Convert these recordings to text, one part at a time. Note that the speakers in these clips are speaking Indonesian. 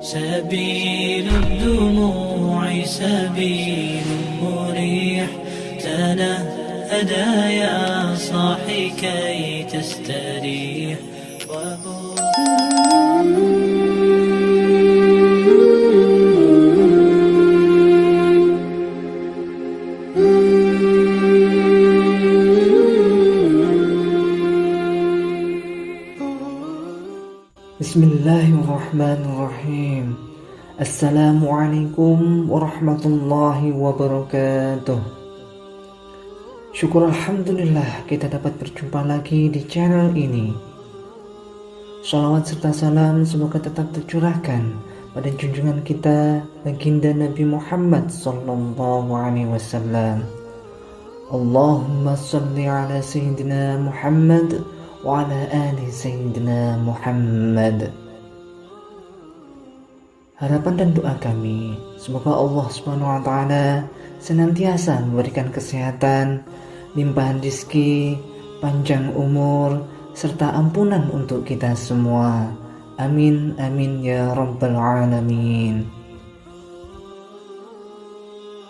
سبيل الدموع سبيل مريح، تنهدى يا صاحي كي تستريح. Bismillahirrahmanirrahim. Assalamualaikum warahmatullahi wabarakatuh. Syukur alhamdulillah kita dapat berjumpa lagi di channel ini. Shalawat serta salam semoga tetap tercurahkan pada junjungan kita baginda Nabi Muhammad sallallahu alaihi wasallam. Allahumma shalli ala sayyidina Muhammad wa ala ali sayyidina Muhammad. Harapan dan doa kami, semoga Allah Subhanahu wa taala senantiasa memberikan kesehatan, limpahan rezeki, panjang umur, serta ampunan untuk kita semua. Amin amin ya rabbal alamin.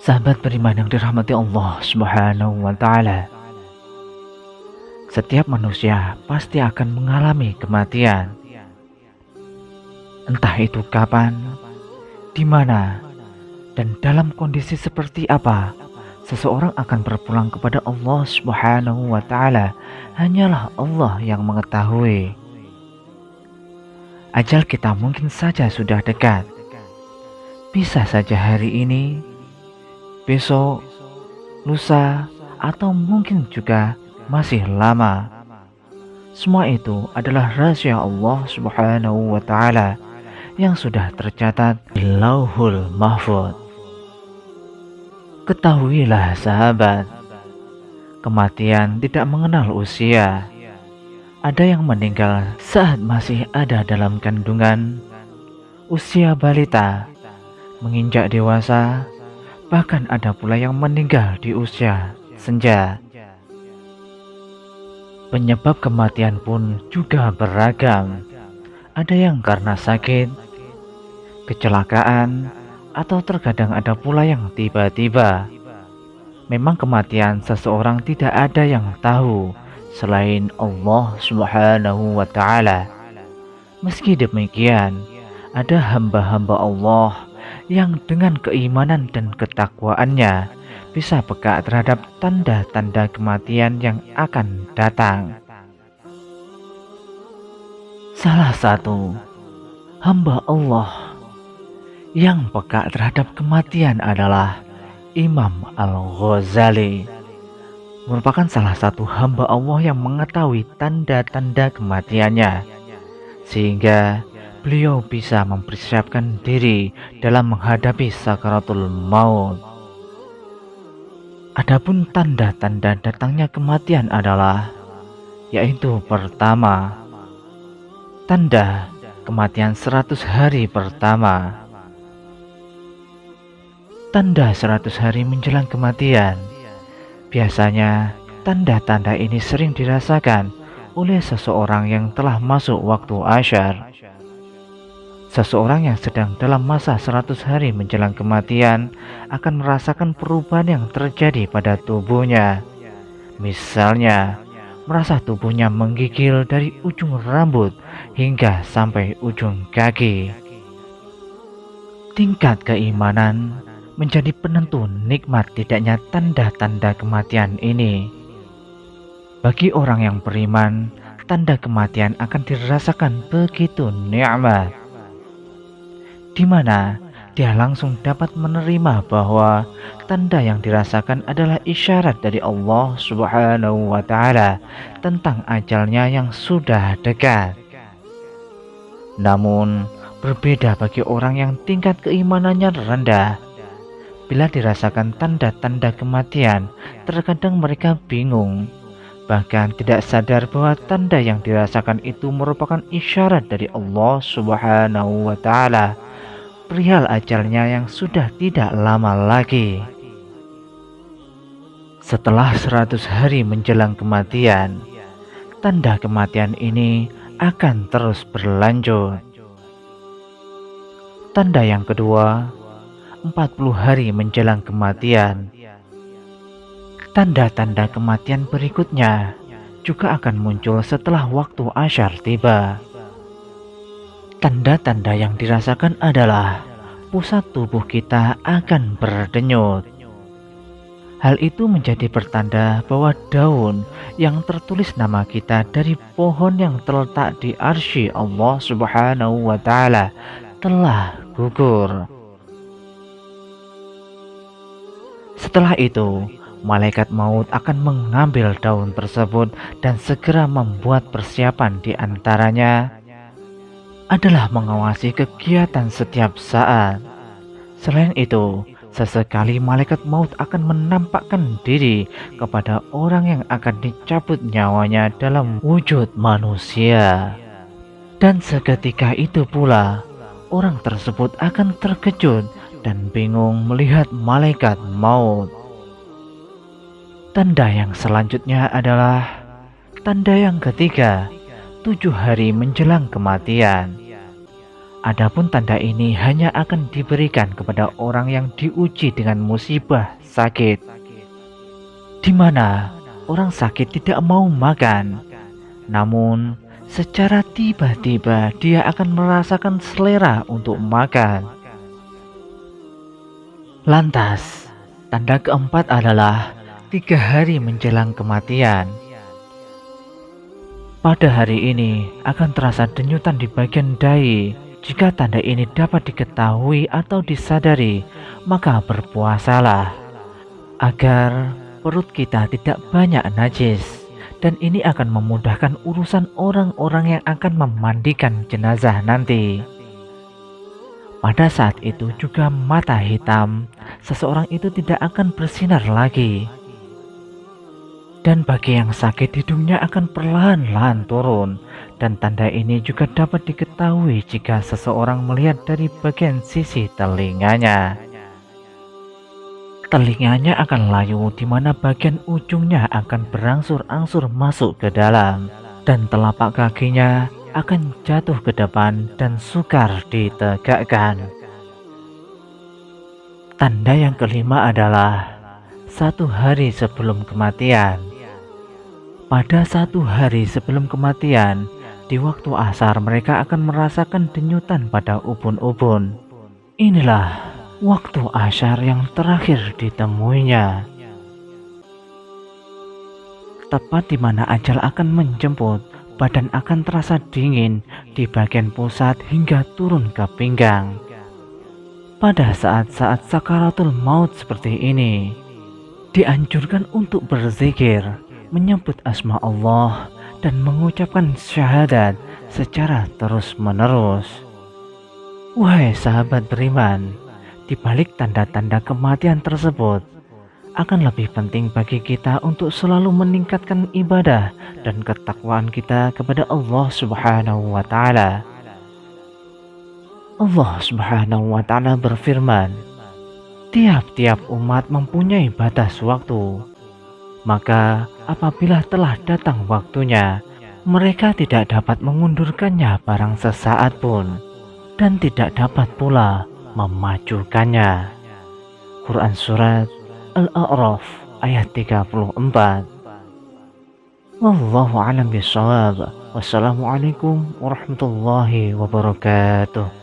Sahabat beriman yang dirahmati Allah Subhanahu wa taala, setiap manusia pasti akan mengalami kematian. Entah itu kapan, di mana, dan dalam kondisi seperti apa, seseorang akan berpulang kepada Allah Subhanahu wa taala. Hanyalah Allah yang mengetahui. Ajal kita mungkin saja sudah dekat. Bisa saja hari ini, besok, lusa, atau mungkin juga masih lama. Semua itu adalah rahasia Allah Subhanahu wa taala yang sudah tercatat di Lauhul Mahfuz. Ketahuilah sahabat, kematian tidak mengenal usia. Ada yang meninggal saat masih ada dalam kandungan, usia balita, menginjak dewasa, bahkan ada pula yang meninggal di usia senja. Penyebab kematian pun juga beragam. Ada yang karena sakit, kecelakaan, atau terkadang ada pula yang tiba-tiba. Memang kematian seseorang tidak ada yang tahu selain Allah Subhanahu wa taala. Meski demikian, ada hamba-hamba Allah yang dengan keimanan dan ketakwaannya bisa peka terhadap tanda-tanda kematian yang akan datang. Salah satu hamba Allah yang peka terhadap kematian adalah Imam Al-Ghazali. Merupakan salah satu hamba Allah yang mengetahui tanda-tanda kematiannya, sehingga beliau bisa mempersiapkan diri dalam menghadapi sakaratul maut. Adapun tanda-tanda datangnya kematian adalah, yaitu pertama, tanda kematian 100 hari pertama. Tanda 100 hari menjelang kematian. Biasanya tanda-tanda ini sering dirasakan oleh seseorang yang telah masuk waktu asyar. Seseorang yang sedang dalam masa 100 hari menjelang kematian akan merasakan perubahan yang terjadi pada tubuhnya. Misalnya, merasa tubuhnya menggigil dari ujung rambut hingga sampai ujung kaki. Tingkat keimanan menjadi penentu nikmat tidaknya tanda-tanda kematian ini. Bagi orang yang beriman, tanda kematian akan dirasakan begitu nikmat, di mana dia langsung dapat menerima bahwa tanda yang dirasakan adalah isyarat dari Allah Subhanahu wa taala tentang ajalnya yang sudah dekat. Namun, berbeda bagi orang yang tingkat keimanannya rendah. Bila dirasakan tanda-tanda kematian, terkadang mereka bingung, bahkan tidak sadar bahwa tanda yang dirasakan itu merupakan isyarat dari Allah Subhanahu wa taala perihal ajalnya yang sudah tidak lama lagi. Setelah 100 hari menjelang kematian, tanda kematian ini akan terus berlanjut. Tanda yang kedua, 40 hari menjelang kematian. Tanda-tanda kematian berikutnya juga akan muncul setelah waktu asyar tiba. Tanda-tanda yang dirasakan adalah pusat tubuh kita akan berdenyut. Hal itu menjadi pertanda bahwa daun yang tertulis nama kita dari pohon yang terletak di arsy Allah Subhanahu wa Ta'ala telah gugur. Setelah itu, malaikat maut akan mengambil daun tersebut dan segera membuat persiapan. Di antaranya adalah mengawasi kegiatan setiap saat. Selain itu, sesekali malaikat maut akan menampakkan diri kepada orang yang akan dicabut nyawanya dalam wujud manusia. Dan seketika itu pula, orang tersebut akan terkejut dan bingung melihat malaikat maut. Tanda yang selanjutnya adalah tanda yang ketiga, 7 hari menjelang kematian. Adapun tanda ini hanya akan diberikan kepada orang yang diuji dengan musibah sakit, di mana orang sakit tidak mau makan, namun secara tiba-tiba dia akan merasakan selera untuk makan. Lantas, tanda keempat adalah 3 hari menjelang kematian. Pada hari ini akan terasa denyutan di bagian dahi. Jika tanda ini dapat diketahui atau disadari, maka berpuasalah agar perut kita tidak banyak najis, dan ini akan memudahkan urusan orang-orang yang akan memandikan jenazah nanti. Pada saat itu juga mata hitam seseorang itu tidak akan bersinar lagi, dan bagi yang sakit hidungnya akan perlahan-lahan turun. Dan tanda ini juga dapat diketahui jika seseorang melihat dari bagian sisi telinganya. Telinganya akan layu, di mana bagian ujungnya akan berangsur-angsur masuk ke dalam, dan telapak kakinya akan jatuh ke depan dan sukar ditegakkan. Tanda yang kelima adalah 1 hari sebelum kematian. Pada 1 hari sebelum kematian, di waktu asar mereka akan merasakan denyutan pada ubun-ubun. Inilah waktu asyar yang terakhir ditemuinya, tepat di mana ajal akan menjemput. Badan akan terasa dingin di bagian pusat hingga turun ke pinggang. Pada saat-saat sakaratul maut seperti ini, dianjurkan untuk berzikir, menyebut asma Allah, dan mengucapkan syahadat secara terus-menerus. Wahai sahabat beriman, di balik tanda-tanda kematian tersebut, akan lebih penting bagi kita untuk selalu meningkatkan ibadah dan ketakwaan kita kepada Allah Subhanahu wa Ta'ala. Allah Subhanahu wa Ta'ala berfirman, tiap-tiap umat mempunyai batas waktu. Maka apabila telah datang waktunya, mereka tidak dapat mengundurkannya barang sesaat pun, dan tidak dapat pula memajukannya. Quran Surat Al-A'raf ayat 34. Wallahu a'lam bishawab. Wassalamualaikum warahmatullahi wabarakatuh.